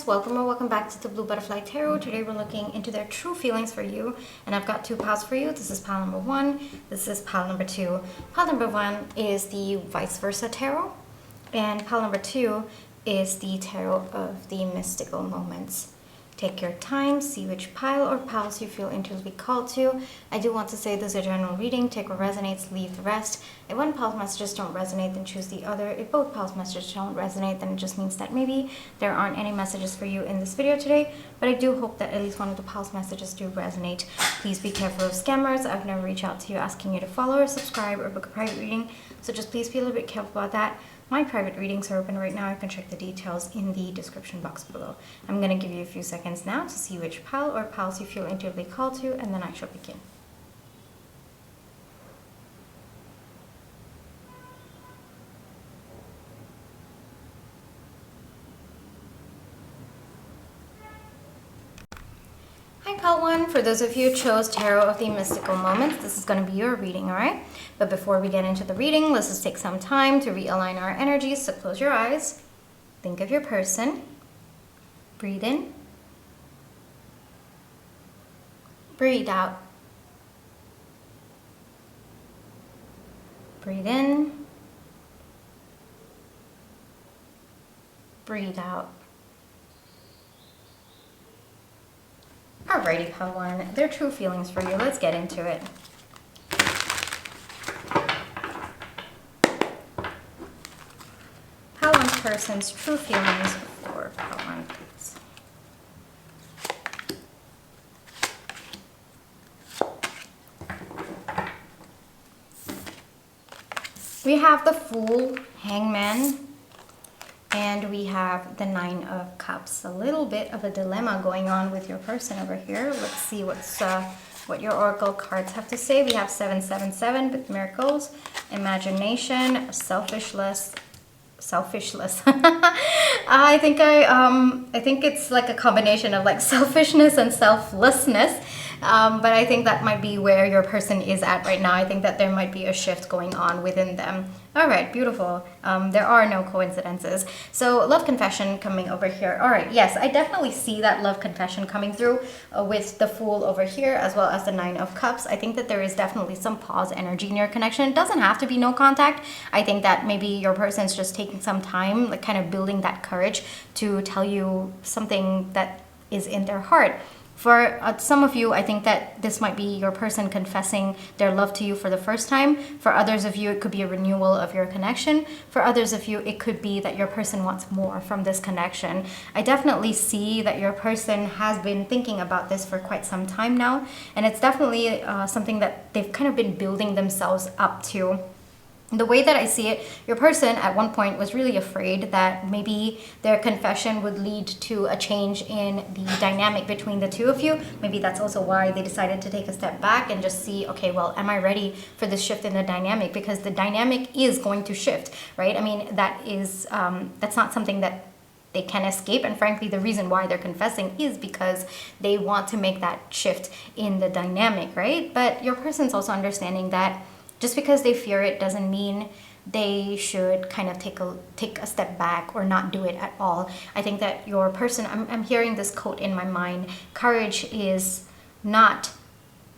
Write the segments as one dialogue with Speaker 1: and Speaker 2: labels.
Speaker 1: friends, welcome or welcome back to the Blue Butterfly Tarot. Today we're looking into their true feelings for you, and I've got two piles for you. This is pile number one, this is pile number two. Pile number one is the vice versa tarot, and pile number two is the tarot of the mystical moments. Take your time, see which pile or piles you feel intuitively called to. I do want to say this is a general reading. Take what resonates, leave the rest. If one pile's messages don't resonate, then choose the other. If both piles' messages don't resonate, then it just means that maybe there aren't any messages for you in this video today. But I do hope that at least one of the piles' messages do resonate. Please be careful of scammers. I've never reached out to you asking you to follow or subscribe or book a private reading. So just please be a little bit careful about that. My private readings are open right now. You can check the details in the description box below. I'm going to give you a few seconds now to see which pile or piles you feel intuitively called to, and then I shall begin. Hi pile one, for those of you who chose Tarot of the Mystical Moments, this is going to be your reading, alright? But before we get into the reading, let's just take some time to realign our energies. So close your eyes, think of your person, breathe in, breathe out, breathe in, breathe out. Alrighty, pile one, their true feelings for you. Let's get into it. Pile one's person's true feelings for pile one, please. We have the Fool, Hangman, and we have the Nine of Cups. A little bit of a dilemma going on with your person over here. Let's see what your oracle cards have to say. We have 777 with miracles, imagination, selfishness. I think it's like a combination of like selfishness and selflessness. But I think that might be where your person is at right now. I think that there might be a shift going on within them. All right, beautiful. There are no coincidences. So love confession coming over here. All right, yes, I definitely see that love confession coming through with the Fool over here as well as the Nine of Cups. I think that there is definitely some pause energy in your connection. It doesn't have to be no contact. I think that maybe your person's just taking some time, like kind of building that courage to tell you something that is in their heart. For some of you, I think that this might be your person confessing their love to you for the first time. For others of you, it could be a renewal of your connection. For others of you, it could be that your person wants more from this connection. I definitely see that your person has been thinking about this for quite some time now. And it's definitely something that they've kind of been building themselves up to. The way that I see it, your person at one point was really afraid that maybe their confession would lead to a change in the dynamic between the two of you. Maybe that's also why they decided to take a step back and just see, okay, well, am I ready for this shift in the dynamic? Because the dynamic is going to shift, right? I mean, that's not something that they can escape, and frankly the reason why they're confessing is because they want to make that shift in the dynamic, right? But your person's also understanding that just because they fear it doesn't mean they should kind of take a step back or not do it at all. I think that your person, I'm hearing this quote in my mind, courage is not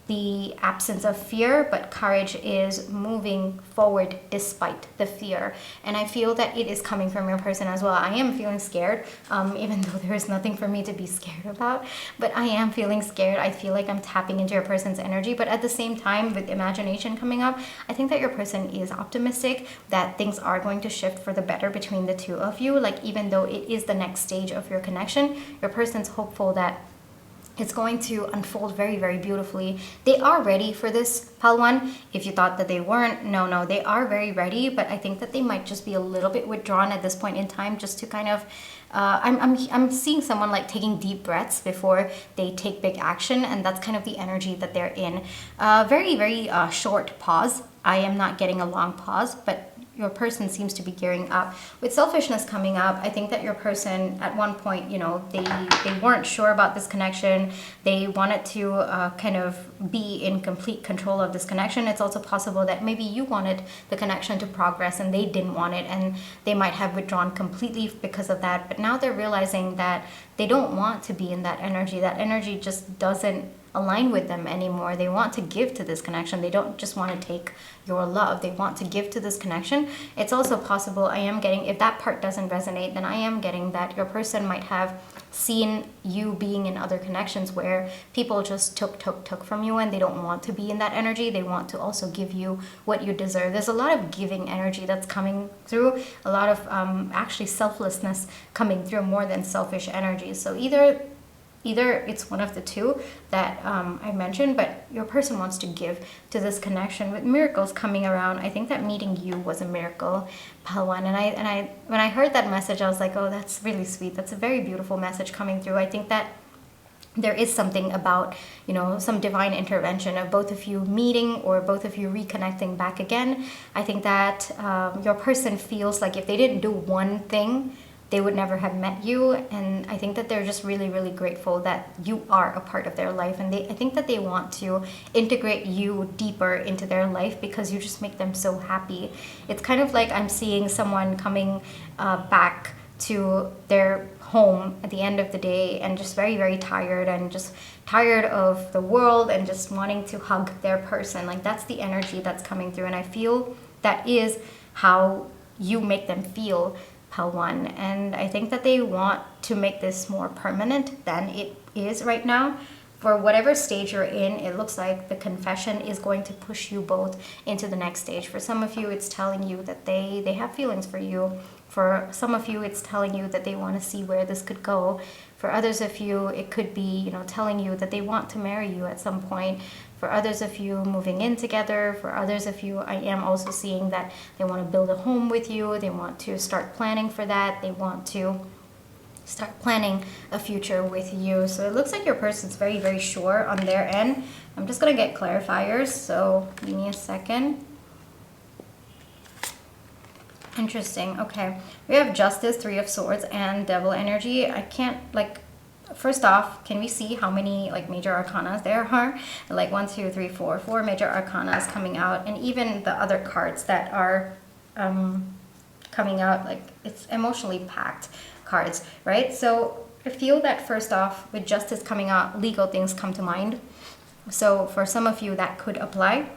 Speaker 1: the absence of fear, but courage is moving forward despite the fear. And I feel that it is coming from your person as well. I am feeling scared, even though there is nothing for me to be scared about, but I am feeling scared. I feel like I'm tapping into your person's energy, but at the same time, with imagination coming up, I think that your person is optimistic that things are going to shift for the better between the two of you. Like, even though it is the next stage of your connection, your person's hopeful that it's going to unfold very, very beautifully. They are ready for this, pile one. If you thought that they weren't, no, they are very ready, but I think that they might just be a little bit withdrawn at this point in time, just to kind of, I'm seeing someone like taking deep breaths before they take big action, and that's kind of the energy that they're in. Very, very short pause. I am not getting a long pause, but your person seems to be gearing up. With selfishness coming up, I think that your person at one point, they weren't sure about this connection. They wanted to kind of be in complete control of this connection. It's also possible that maybe you wanted the connection to progress and they didn't want it, and they might have withdrawn completely because of that. But now they're realizing that they don't want to be in that energy. That energy just doesn't align with them anymore. They want to give to this connection. They don't just want to take your love. They want to give to this connection. It's also possible, I am getting, if that part doesn't resonate, then I am getting that your person might have seen you being in other connections where people just took from you, and they don't want to be in that energy. They want to also give you what you deserve. There's a lot of giving energy that's coming through, a lot of actually selflessness coming through more than selfish energy. So either it's one of the two that I mentioned, but your person wants to give to this connection. With miracles coming around, I think that meeting you was a miracle, Palwan. And I when I heard that message, I was like, oh, that's really sweet. That's a very beautiful message coming through. I think that there is something about, some divine intervention of both of you meeting or both of you reconnecting back again. I think that your person feels like if they didn't do one thing, they would never have met you. And I think that they're just really, really grateful that you are a part of their life. And I think that they want to integrate you deeper into their life because you just make them so happy. It's kind of like I'm seeing someone coming back to their home at the end of the day and just very, very tired, and just tired of the world and just wanting to hug their person. Like, that's the energy that's coming through. And I feel that is how you make them feel, Palwan. And I think that they want to make this more permanent than it is right now. For whatever stage you're in, it looks like the confession is going to push you both into the next stage. For some of you, it's telling you that they have feelings for you. For some of you, it's telling you that they want to see where this could go. For others of you, it could be, telling you that they want to marry you at some point. For others of you, moving in together. For others of you, I am also seeing that they want to build a home with you. They want to start planning for that. They want to start planning a future with you. So it looks like your person's very, very sure on their end. I'm just going to get clarifiers, so give me a second. Interesting. Okay. We have Justice, Three of Swords, and Devil energy. I can't, first off, can we see how many major arcanas there are? 1, 2, 3, 4. 4 major arcanas coming out, and even the other cards that are coming out, it's emotionally packed cards, right? So I feel that first off, with Justice coming out, legal things come to mind. So for some of you, that could apply.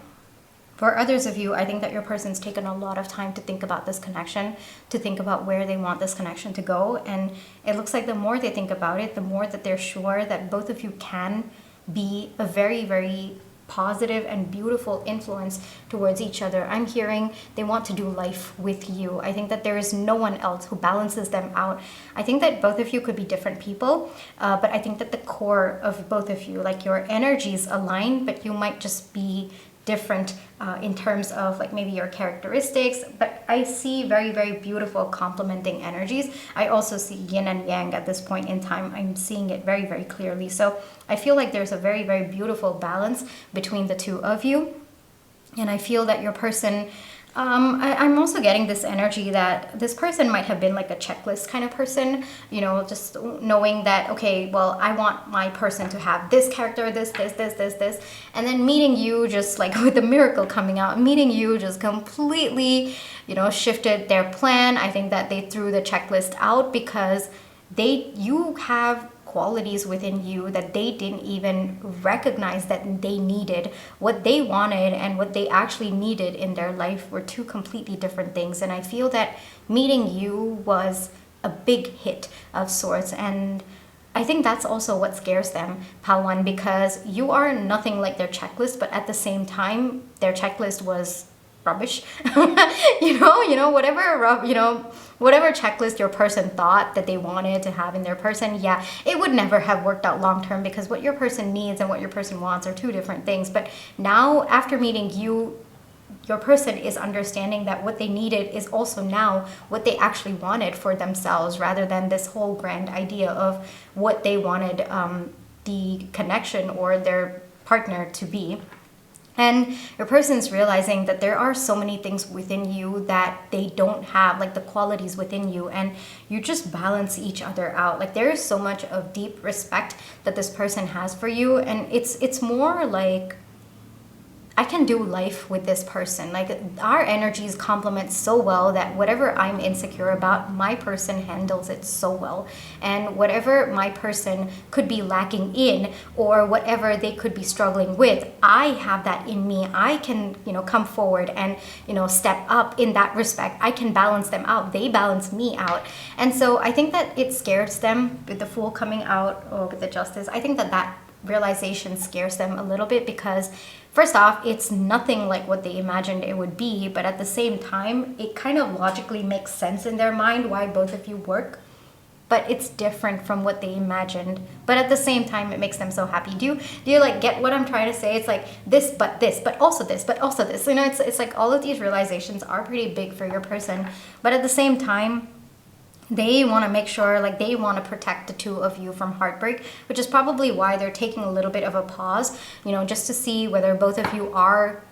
Speaker 1: For others of you, I think that your person's taken a lot of time to think about this connection, to think about where they want this connection to go. And it looks like the more they think about it, the more that they're sure that both of you can be a very, very positive and beautiful influence towards each other. I'm hearing they want to do life with you. I think that there is no one else who balances them out. I think that both of you could be different people, but I think that the core of both of you, your energies align, but you might just be different in terms of maybe your characteristics. But I see very, very beautiful complementing energies. I also see yin and yang at this point in time. I'm seeing it very, very clearly. So I feel like there's a very, very beautiful balance between the two of you. And I feel that your person, I'm also getting this energy that this person might have been a checklist kind of person, just knowing that, okay, well, I want my person to have this character, this, and then meeting you just with the miracle coming out, meeting you just completely, shifted their plan. I think that they threw the checklist out because you have qualities within you that they didn't even recognize that they needed. What they wanted and what they actually needed in their life were two completely different things. And I feel that meeting you was a big hit of sorts. And I think that's also what scares them, Palwan, because you are nothing like their checklist, but at the same time, their checklist was rubbish. Whatever checklist your person thought that they wanted to have in their person, yeah, it would never have worked out long term, because what your person needs and what your person wants are two different things. But now, after meeting you, your person is understanding that what they needed is also now what they actually wanted for themselves, rather than this whole grand idea of what they wanted the connection or their partner to be. And your person's realizing that there are so many things within you that they don't have, like the qualities within you, and you just balance each other out. Like there is so much of deep respect that this person has for you, and it's more like, I can do life with this person. Like our energies complement so well that whatever I'm insecure about, my person handles it so well. And whatever my person could be lacking in, or whatever they could be struggling with, I have that in me. I can, come forward and, step up in that respect. I can balance them out. They balance me out. And so I think that it scares them with the Fool coming out, or with the Justice. I think that realization scares them a little bit, because first off, it's nothing like what they imagined it would be, but at the same time, it kind of logically makes sense in their mind why both of you work, but it's different from what they imagined. But at the same time, it makes them so happy. Do you like get what I'm trying to say? It's like this, but also this, but also this. It's like all of these realizations are pretty big for your person, but at the same time, they want to make sure, like they want to protect the two of you from heartbreak, which is probably why they're taking a little bit of a pause, just to see whether both of you are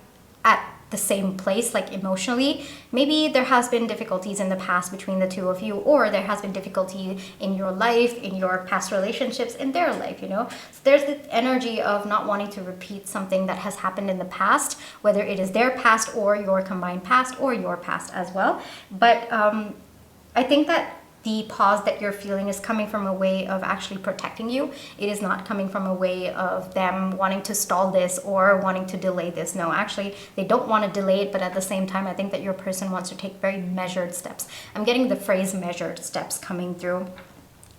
Speaker 1: at the same place, like emotionally. Maybe there has been difficulties in the past between the two of you, or there has been difficulty in your life, in your past relationships, in their life, So there's the energy of not wanting to repeat something that has happened in the past, whether it is their past or your combined past, or your past as well. But I think that the pause that you're feeling is coming from a way of actually protecting you. It is not coming from a way of them wanting to stall this or wanting to delay this. No, actually, they don't want to delay it, but at the same time, I think that your person wants to take very measured steps. I'm getting the phrase measured steps coming through.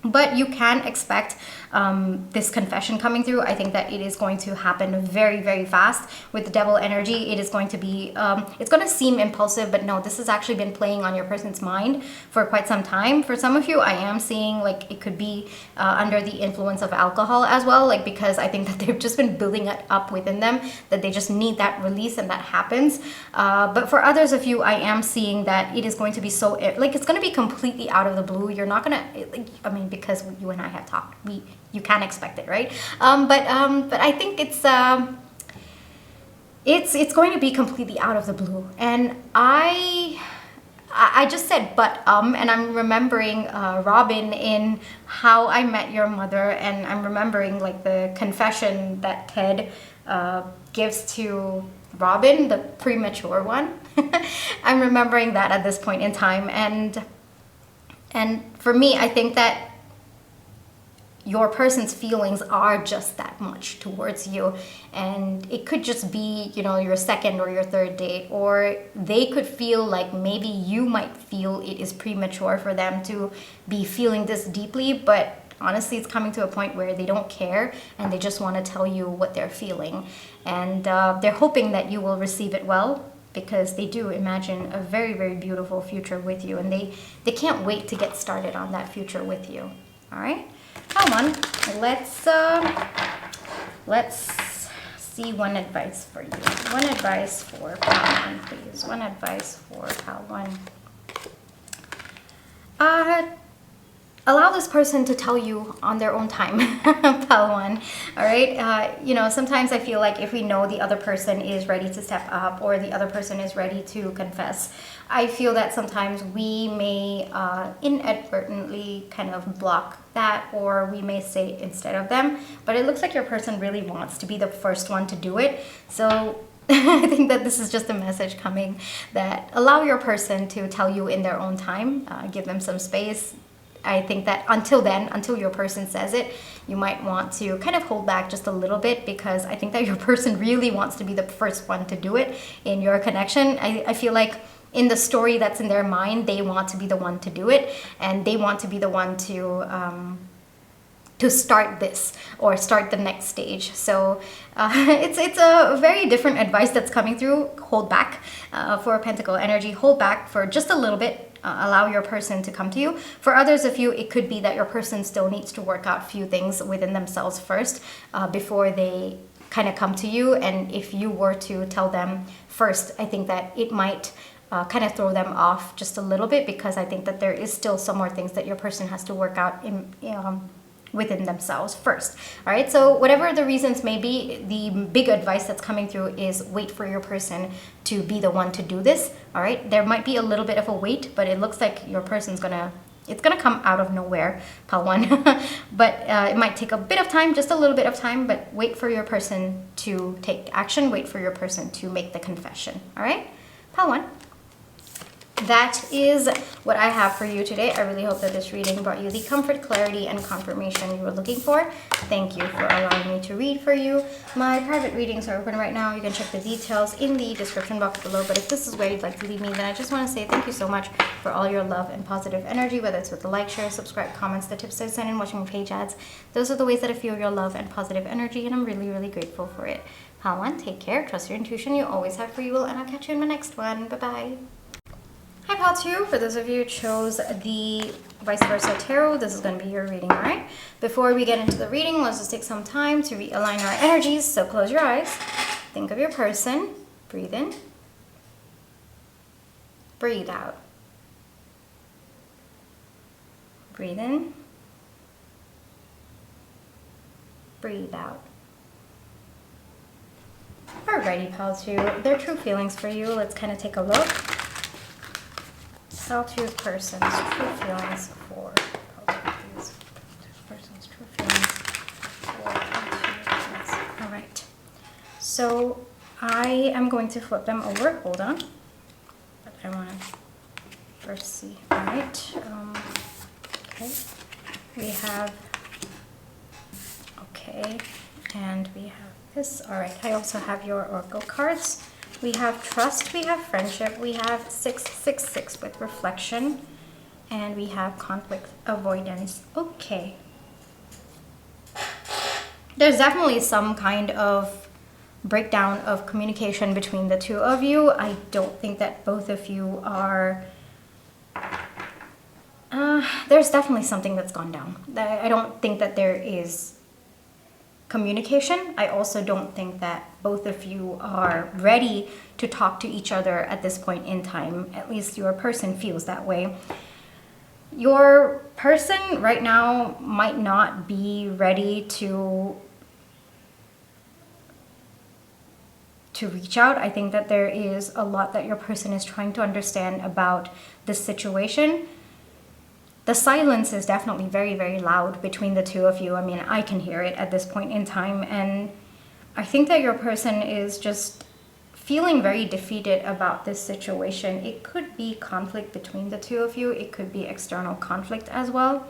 Speaker 1: But you can expect this confession coming through. I think that it is going to happen very, very fast. With the Devil energy, it is going to be, it's going to seem impulsive, but no, this has actually been playing on your person's mind for quite some time. For some of you, I am seeing like it could be under the influence of alcohol as well, like because I think that they've just been building it up within them, that they just need that release, and that happens. But for others of you, I am seeing that it is going to be so, like it's going to be completely out of the blue. You're not going to, because you and I have talked, you can expect it, right? But I think it's going to be completely out of the blue. And I just said and I'm remembering Robin in How I Met Your Mother, and I'm remembering like the confession that Ted gives to Robin, the premature one. I'm remembering that at this point in time, and for me, I think that your person's feelings are just that much towards you, and it could just be, your second or your third date, or they could feel like maybe you might feel it is premature for them to be feeling this deeply, but honestly, it's coming to a point where they don't care, and they just want to tell you what they're feeling, and they're hoping that you will receive it well, because they do imagine a very, very beautiful future with you, and they can't wait to get started on that future with you. All right, come on, let's see one advice for you. One advice for pile one, please. One advice for pile one. Allow this person to tell you on their own time, pile one. All right. Sometimes I feel like if we know the other person is ready to step up, or the other person is ready to confess, I feel that sometimes we may inadvertently kind of block that, or we may say it instead of them. But it looks like your person really wants to be the first one to do it. So I think that this is just a message coming that allow your person to tell you in their own time. Give them some space. I think that until your person says it, you might want to kind of hold back just a little bit, because I think that your person really wants to be the first one to do it in your connection. I feel like in the story that's in their mind, they want to be the one to do it, and they want to be the one to start this or start the next stage. So it's a very different advice that's coming through. Hold back for Pentacle energy. Hold back for just a little bit. Allow your person to come to you. For others of you, it could be that your person still needs to work out a few things within themselves first before they kind of come to you. And if you were to tell them first, I think that it might kind of throw them off just a little bit, because I think that there is still some more things that your person has to work out in within themselves first. All right, so whatever the reasons may be, the big advice that's coming through is wait for your person to be the one to do this. All right, there might be a little bit of a wait, but it looks like your person's it's gonna come out of nowhere, pile one. But it might take a bit of time, just a little bit of time, but wait for your person to take action, wait for your person to make the confession. All right, pile one. That is what I have for you today. I really hope that this reading brought you the comfort, clarity, and confirmation you were looking for. Thank you for allowing me to read for you. My private readings are open right now. You can check the details in the description box below. But if this is where you'd like to leave me, then I just want to say thank you so much for all your love and positive energy, whether it's with the like, share, subscribe, comments, the tips I send, and watching my page ads. Those are the ways that I feel your love and positive energy, and I'm really, really grateful for it. Pile one, take care, trust your intuition. You always have free will, and I'll catch you in my next one. Bye-bye. Hi Pile 2, for those of you who chose the Vice Versa Tarot, this is going to be your reading, alright? Before we get into the reading, let's just take some time to realign our energies. So close your eyes, think of your person, breathe in, breathe out. Breathe in, breathe out. Alrighty Pile 2, their true feelings for you, let's kind of take a look. Pile 2's person's true feelings for Pile 2's person's true feelings for Pile 2. Alright, so I am going to flip them over. Hold on, but I want to first see. Alright, okay, we have, okay, and we have this. Alright, I also have your Oracle cards. We have trust, we have friendship, we have 666 with reflection, and we have conflict avoidance. Okay. There's definitely some kind of breakdown of communication between the two of you. I don't think that both of you are... there's definitely something that's gone down. I don't think that there is communication. I also don't think that both of you are ready to talk to each other at this point in time. At least your person feels that way. Your person right now might not be ready to reach out. I think that there is a lot that your person is trying to understand about this situation. The silence is definitely very, very loud between the two of you. I mean, I can hear it at this point in time. And I think that your person is just feeling very defeated about this situation. It could be conflict between the two of you. It could be external conflict as well.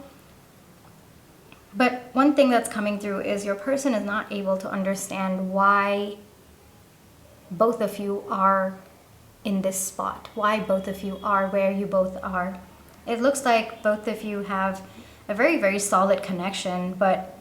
Speaker 1: But one thing that's coming through is your person is not able to understand why both of you are in this spot. Why both of you are where you both are. It looks like both of you have a very, very solid connection, but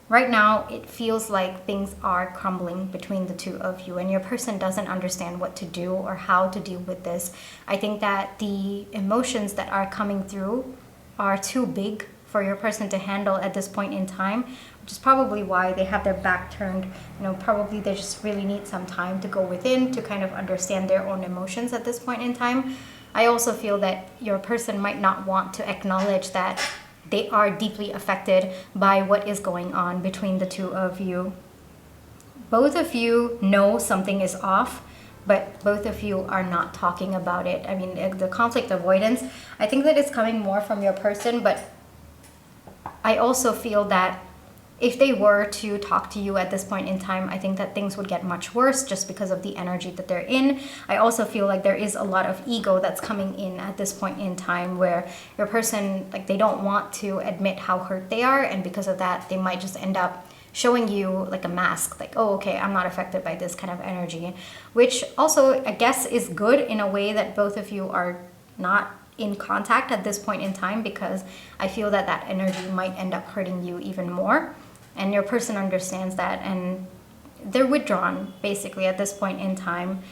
Speaker 1: right now it feels like things are crumbling between the two of you, and your person doesn't understand what to do or how to deal with this. I think that the emotions that are coming through are too big for your person to handle at this point in time, which is probably why they have their back turned. You know, probably they just really need some time to go within to kind of understand their own emotions at this point in time. I also feel that your person might not want to acknowledge that they are deeply affected by what is going on between the two of you. Both of you know something is off, but both of you are not talking about it. I mean, the conflict avoidance, I think that it's coming more from your person, but I also feel that if they were to talk to you at this point in time, I think that things would get much worse just because of the energy that they're in. I also feel like there is a lot of ego that's coming in at this point in time where your person, like, they don't want to admit how hurt they are, and because of that, they might just end up showing you like a mask, like, oh, okay, I'm not affected by this kind of energy, which also I guess is good in a way that both of you are not in contact at this point in time, because I feel that that energy might end up hurting you even more. And your person understands that, and they're withdrawn basically at this point in time.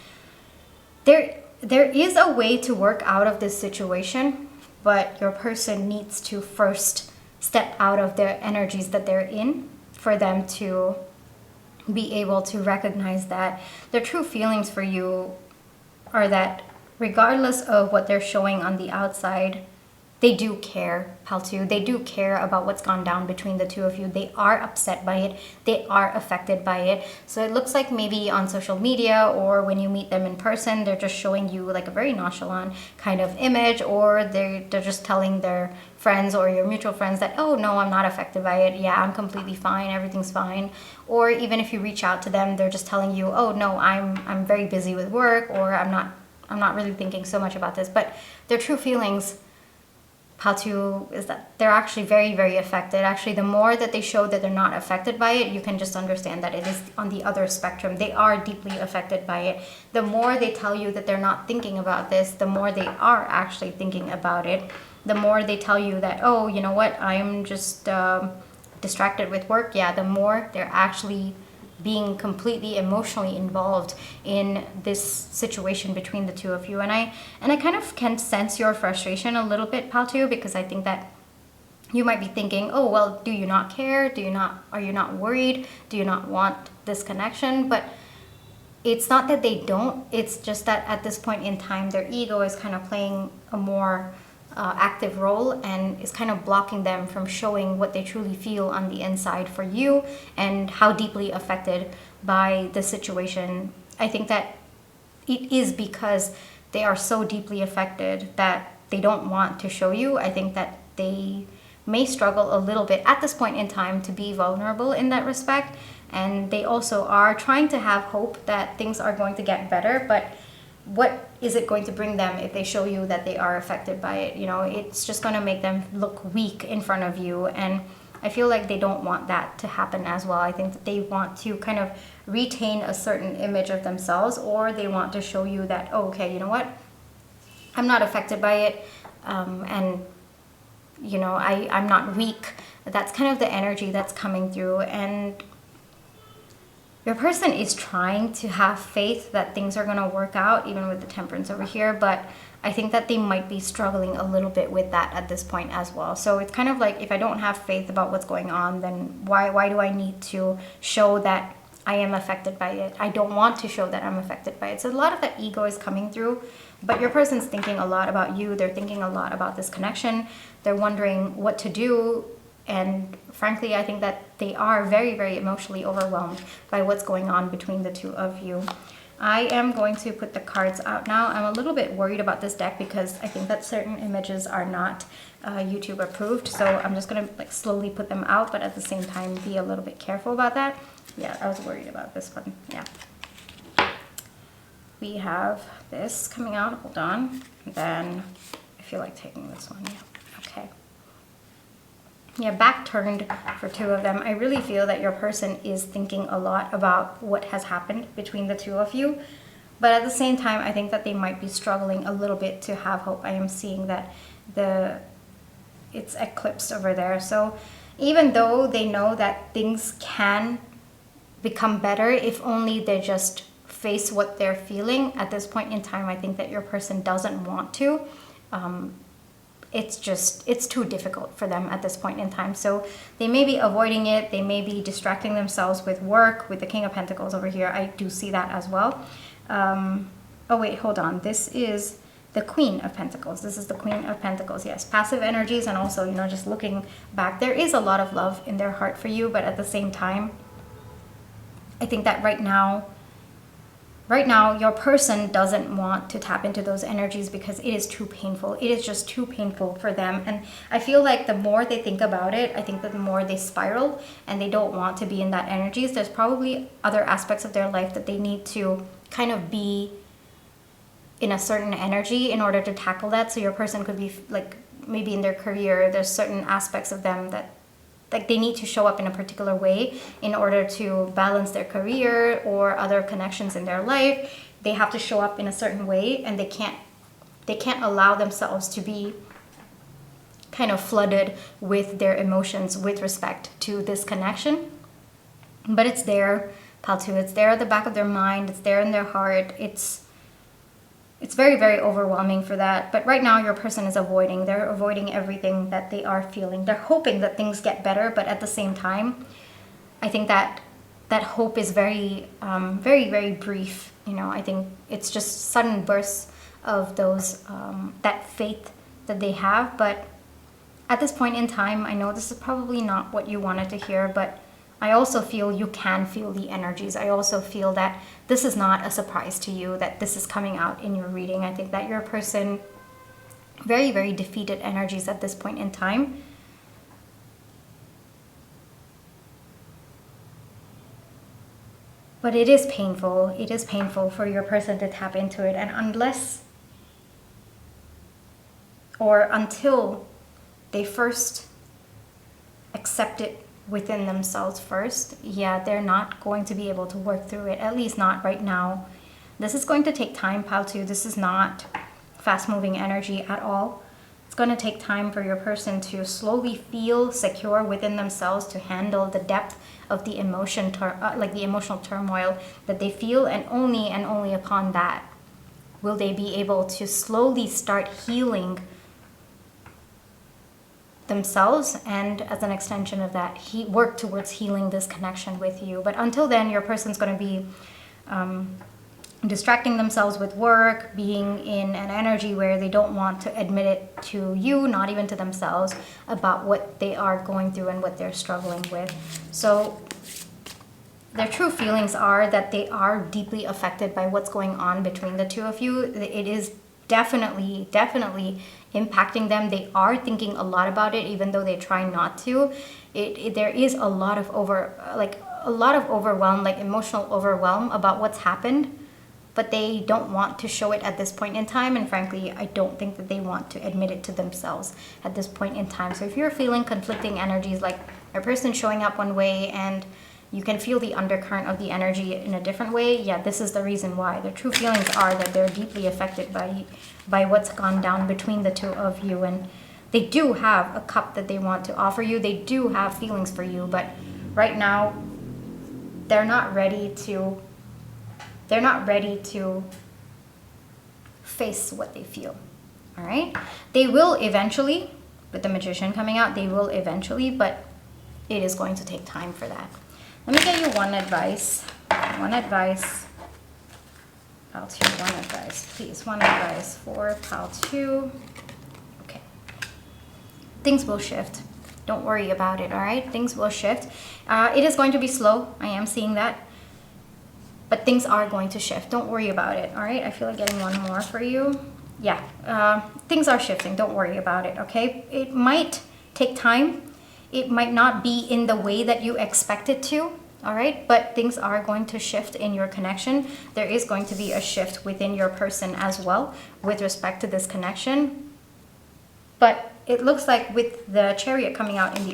Speaker 1: There is a way to work out of this situation, but your person needs to first step out of their energies that they're in for them to be able to recognize that their true feelings for you are that regardless of what they're showing on the outside, they do care, Paltu. They do care about what's gone down between the two of you. They are upset by it. They are affected by it. So it looks like maybe on social media or when you meet them in person, they're just showing you like a very nonchalant kind of image, or they're just telling their friends or your mutual friends that, oh no, I'm not affected by it. Yeah, I'm completely fine. Everything's fine. Or even if you reach out to them, they're just telling you, oh no, I'm very busy with work, or I'm not really thinking so much about this. But their true feelings, Patu, is that they're actually very, very affected. Actually, the more that they show that they're not affected by it, you can just understand that it is on the other spectrum. They are deeply affected by it. The more they tell you that they're not thinking about this, the more they are actually thinking about it. The more they tell you that, oh, you know what, I'm just distracted with work, yeah, the more they're actually being completely emotionally involved in this situation between the two of you. And I kind of can sense your frustration a little bit, Paltu, because I think that you might be thinking, oh, well, do you not care? Are you not worried? Do you not want this connection? But it's not that they don't, it's just that at this point in time, their ego is kind of playing a more active role and is kind of blocking them from showing what they truly feel on the inside for you and how deeply affected by the situation. I think that it is because they are so deeply affected that they don't want to show you. I think that they may struggle a little bit at this point in time to be vulnerable in that respect. And they also are trying to have hope that things are going to get better, but what is it going to bring them if they show you that they are affected by it? You know, it's just going to make them look weak in front of you. And I feel like they don't want that to happen as well. I think that they want to kind of retain a certain image of themselves, or they want to show you that, oh, okay, you know what? I'm not affected by it. And, you know, I'm not weak. That's kind of the energy that's coming through. And your person is trying to have faith that things are going to work out, even with the Temperance over here, but I think that they might be struggling a little bit with that at this point as well. So it's kind of like, if I don't have faith about what's going on, then why do I need to show that I am affected by it? I don't want to show that I'm affected by it. So a lot of that ego is coming through, but your person's thinking a lot about you. They're thinking a lot about this connection. They're wondering what to do. And frankly, I think that they are very, very emotionally overwhelmed by what's going on between the two of you. I am going to put the cards out now. I'm a little bit worried about this deck because I think that certain images are not YouTube approved. So I'm just going to like slowly put them out, but at the same time be a little bit careful about that. Yeah, I was worried about this one. Yeah. We have this coming out. Hold on. And then I feel like taking this one. Yeah. Okay. Yeah, back turned for two of them. I really feel that your person is thinking a lot about what has happened between the two of you. But at the same time, I think that they might be struggling a little bit to have hope. I am seeing that it's eclipsed over there. So even though they know that things can become better, if only they just face what they're feeling at this point in time, I think that your person doesn't want to. It's too difficult for them at this point in time. So they may be avoiding it. They may be distracting themselves with work, with the King of Pentacles over here. I do see that as well. Oh wait, hold on. This is the Queen of Pentacles. This is the Queen of Pentacles. Yes, passive energies, and also, you know, just looking back. There is a lot of love in their heart for you, but at the same time, I think that right now, your person doesn't want to tap into those energies because it is too painful. It is just too painful for them. And I feel like the more they think about it, I think that the more they spiral and they don't want to be in that energies. There's probably other aspects of their life that they need to kind of be in a certain energy in order to tackle that. So your person could be like, maybe in their career, there's certain aspects of them that like they need to show up in a particular way in order to balance their career or other connections in their life. They have to show up in a certain way, and they can't allow themselves to be kind of flooded with their emotions with respect to this connection. But it's there, Paltu. It's there at the back of their mind. It's there in their heart. It's very, very overwhelming for that. But right now, your person is avoiding. They're avoiding everything that they are feeling. They're hoping that things get better, but at the same time, I think that hope is very, very, very brief. You know, I think it's just sudden bursts of those, that faith that they have. But at this point in time, I know this is probably not what you wanted to hear, but I also feel you can feel the energies. I also feel that this is not a surprise to you that this is coming out in your reading. I think that you're a person, very, very defeated energies at this point in time. But it is painful. It is painful for your person to tap into it. And unless or until they first accept it within themselves first, yeah, they're not going to be able to work through it, at least not right now. This is going to take time, pal, too. This is not fast-moving energy at all. It's going to take time for your person to slowly feel secure within themselves to handle the depth of the emotion, like the emotional turmoil that they feel, and only upon that will they be able to slowly start healing themselves, and as an extension of that, work towards healing this connection with you. But until then, your person's going to be distracting themselves with work, being in an energy where they don't want to admit it to you, not even to themselves, about what they are going through and what they're struggling with. So their true feelings are that they are deeply affected by what's going on between the two of you. It is definitely impacting them. They are thinking a lot about it, even though they try not to. There is a lot of overwhelm, like emotional overwhelm about what's happened, but they don't want to show it at this point in time. And frankly, I don't think that they want to admit it to themselves at this point in time. So if you're feeling conflicting energies, like a person showing up one way and you can feel the undercurrent of the energy in a different way, yeah, this is the reason why. Their true feelings are that they're deeply affected by what's gone down between the two of you. And they do have a cup that they want to offer you. They do have feelings for you, but right now they're not ready to face what they feel. All right? They will eventually, with the Magician coming out, they will eventually, but it is going to take time for that. Let me get you one advice. One advice. Pile 2, one advice, please. One advice for Pile 2. Okay. Things will shift. Don't worry about it, all right? Things will shift. It is going to be slow. I am seeing that. But things are going to shift. Don't worry about it, all right? I feel like getting one more for you. Yeah, things are shifting. Don't worry about it, okay? It might take time. It might not be in the way that you expect it to, all right? But things are going to shift in your connection. There is going to be a shift within your person as well with respect to this connection. But it looks like with the Chariot coming out on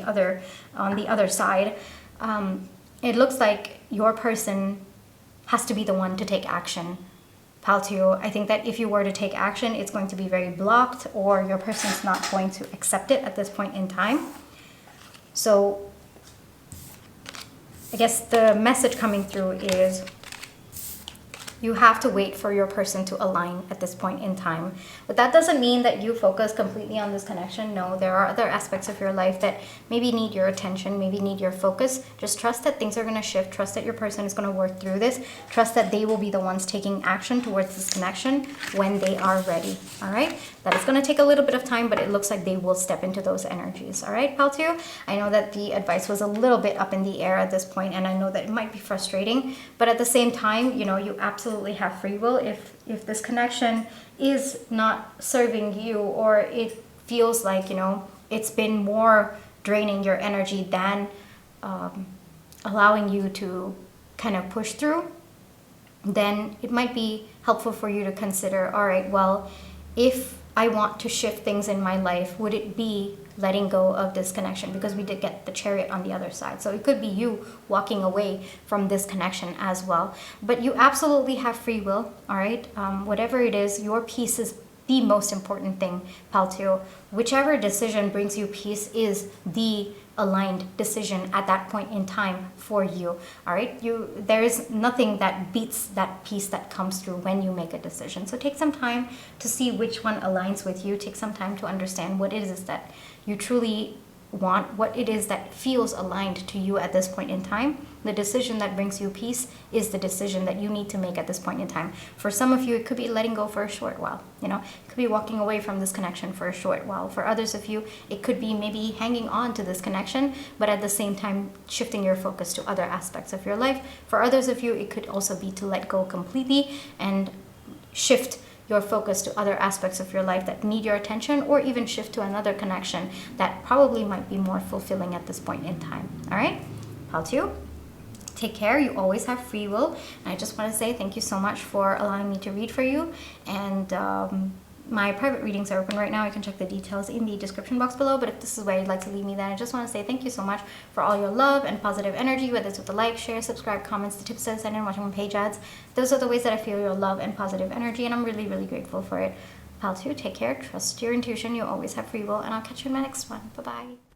Speaker 1: the other side, it looks like your person has to be the one to take action. Pile 2, I think that if you were to take action, it's going to be very blocked, or your person's not going to accept it at this point in time. So I guess the message coming through is you have to wait for your person to align at this point in time. But that doesn't mean that you focus completely on this connection. No, there are other aspects of your life that maybe need your attention, maybe need your focus. Just trust that things are going to shift. Trust that your person is going to work through this. Trust that they will be the ones taking action towards this connection when they are ready. All right? That is going to take a little bit of time, but it looks like they will step into those energies. All right, Pal 2? I know that the advice was a little bit up in the air at this point, and I know that it might be frustrating, but at the same time, you know, you absolutely have free will. If this connection is not serving you, or it feels like, you know, it's been more draining your energy than allowing you to kind of push through, then it might be helpful for you to consider, all right, well, if I want to shift things in my life, would it be letting go of this connection? Because we did get the Chariot on the other side. So it could be you walking away from this connection as well. But you absolutely have free will, all right? Whatever it is, your peace is the most important thing, Pal 2. Whichever decision brings you peace is the aligned decision at that point in time for you, all right? There is nothing that beats that peace that comes through when you make a decision. So take some time to see which one aligns with you. Take some time to understand what it is that you truly want, what it is that feels aligned to you at this point in time. The decision that brings you peace is the decision that you need to make at this point in time. For some of you, it could be letting go for a short while. You know, it could be walking away from this connection for a short while. For others of you, it could be maybe hanging on to this connection, but at the same time shifting your focus to other aspects of your life. For others of you, it could also be to let go completely and shift your focus to other aspects of your life that need your attention, or even shift to another connection that probably might be more fulfilling at this point in time. All right, Pile 2, take care. You always have free will. And I just want to say thank you so much for allowing me to read for you. And my private readings are open right now. You can check the details in the description box below. But if this is where you'd like to leave me, then I just want to say thank you so much for all your love and positive energy, whether it's with the like, share, subscribe, comments, the tips that I send in, watching my page ads. Those are the ways that I feel your love and positive energy, and I'm really, really grateful for it. Pile 2, take care, trust your intuition, you always have free will, and I'll catch you in my next one. Bye-bye.